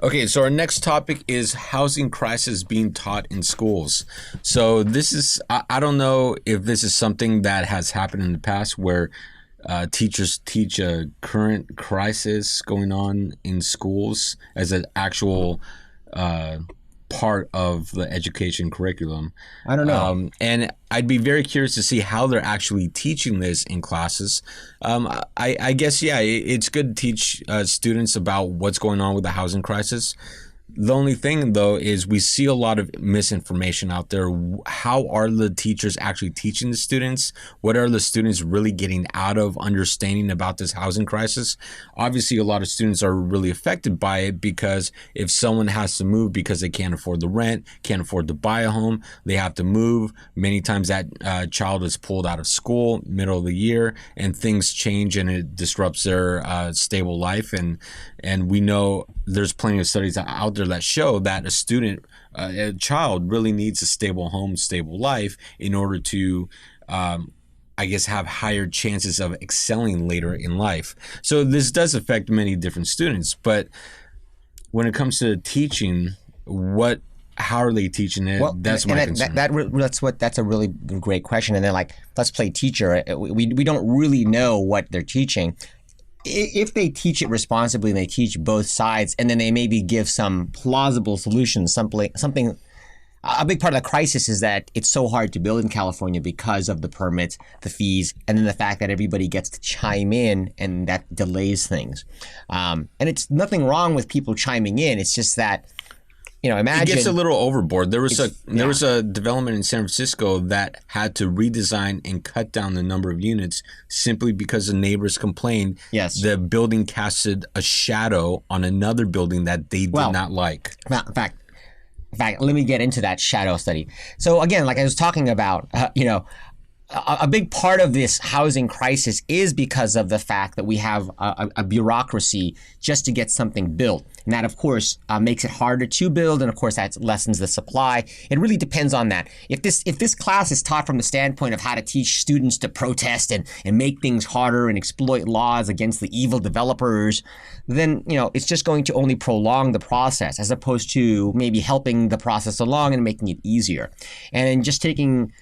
Okay, so our next topic is housing crisis being taught in schools. So this is, I don't know if this is something that has happened in the past where teachers teach a current crisis going on in schools as an actual part of the education curriculum. I don't know. And I'd be very curious to see how they're actually teaching this in classes. I guess, yeah, it's good to teach students about what's going on with the housing crisis. The only thing, though, is we see a lot of misinformation out there. How are the teachers actually teaching the students? What are the students really getting out of understanding about this housing crisis? Obviously, a lot of students are really affected by it because if someone has to move because they can't afford the rent, can't afford to buy a home, they have to move. Many times that child is pulled out of school middle of the year and things change and it disrupts their stable life. And we know there's plenty of studies out there that show that a child really needs a stable home, stable life in order to, I guess, have higher chances of excelling later in life. So this does affect many different students. But when it comes to teaching, how are they teaching it? Well, that's my concern. That's a really great question. And then, like, let's play teacher. We don't really know what they're teaching. If they teach it responsibly and they teach both sides, and then they maybe give some plausible solutions, something. A big part of the crisis is that it's so hard to build in California because of the permits, the fees, and then the fact that everybody gets to chime in, and that delays things. And it's nothing wrong with people chiming in. It's just that, imagine it gets a little overboard. There was a development in San Francisco that had to redesign and cut down the number of units simply because the neighbors complained. Yes. The building casted a shadow on another building that they did not like. Well, in fact, let me get into that shadow study. So again, like I was talking about, a big part of this housing crisis is because of the fact that we have a bureaucracy just to get something built. And that, of course, makes it harder to build. And of course, that lessens the supply. It really depends on that. If this class is taught from the standpoint of how to teach students to protest and make things harder and exploit laws against the evil developers, then, it's just going to only prolong the process as opposed to maybe helping the process along and making it easier. And just taking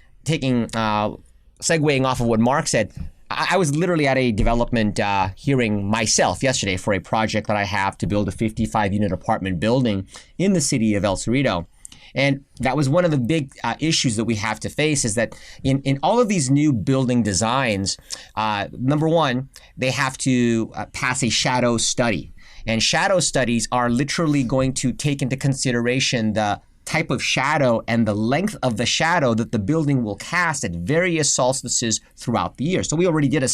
segueing off of what Marc said, I was literally at a development hearing myself yesterday for a project that I have to build a 55-unit apartment building in the city of El Cerrito. And that was one of the big issues that we have to face is that in all of these new building designs, number one, they have to pass a shadow study. And shadow studies are literally going to take into consideration the type of shadow and the length of the shadow that the building will cast at various solstices throughout the year. So we already did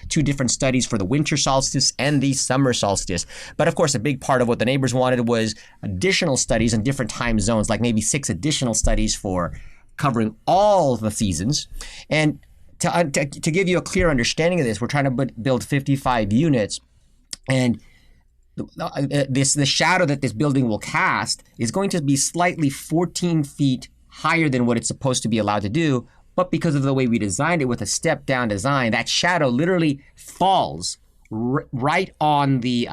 two different studies for the winter solstice and the summer solstice. But of course, a big part of what the neighbors wanted was additional studies in different time zones, like maybe 6 additional studies for covering all the seasons. And to give you a clear understanding of this, we're trying to build 55 units, and the shadow that this building will cast is going to be slightly 14 feet higher than what it's supposed to be allowed to do. But because of the way we designed it with a step-down design, that shadow literally falls right on the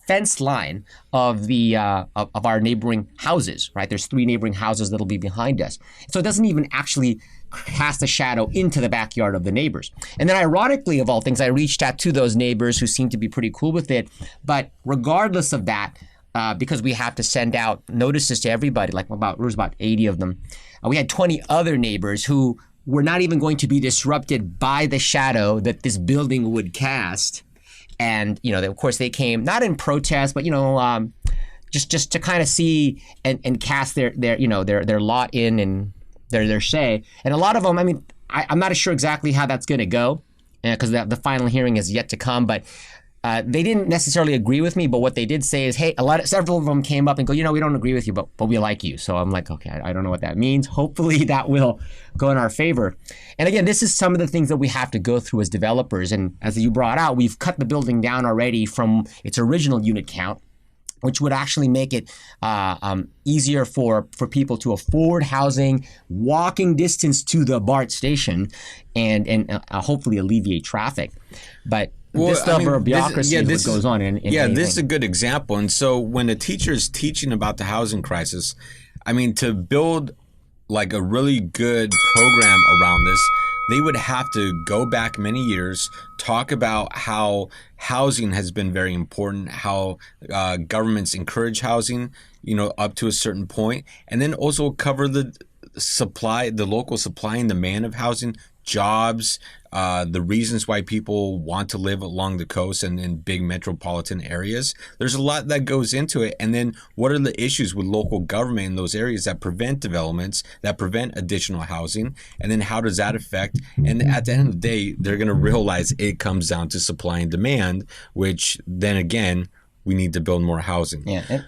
fence line of the of our neighboring houses. Right, there's 3 neighboring houses that'll be behind us, so it doesn't even actually cast a shadow into the backyard of the neighbors. And then ironically, of all things, I reached out to those neighbors who seemed to be pretty cool with it. But regardless of that, because we have to send out notices to everybody, there was about 80 of them. We had 20 other neighbors who were not even going to be disrupted by the shadow that this building would cast. And, of course, they came not in protest, but, just to kind of see and cast their lot in and their say. And a lot of them, I'm not sure exactly how that's going to go because the final hearing is yet to come, but they didn't necessarily agree with me. But what they did say is, hey, several of them came up and go, we don't agree with you, but we like you. So I'm like, okay, I don't know what that means. Hopefully that will go in our favor. And again, this is some of the things that we have to go through as developers. And as you brought out, we've cut the building down already from its original unit count, which would actually make it easier for people to afford housing, walking distance to the BART station, and hopefully alleviate traffic. But this level of bureaucracy is what this goes on in yeah, anything. this is a good example. And so when a teacher is teaching about the housing crisis, I mean, to build like a really good program around this, they would have to go back many years, talk about how housing has been very important, how governments encourage housing, up to a certain point, and then also cover the local supply and demand of housing, jobs, the reasons why people want to live along the coast and in big metropolitan areas. There's a lot that goes into it. And then what are the issues with local government in those areas that prevent developments, that prevent additional housing? And then how does that affect? And at the end of the day, they're going to realize it comes down to supply and demand, which then again, we need to build more housing. Yeah.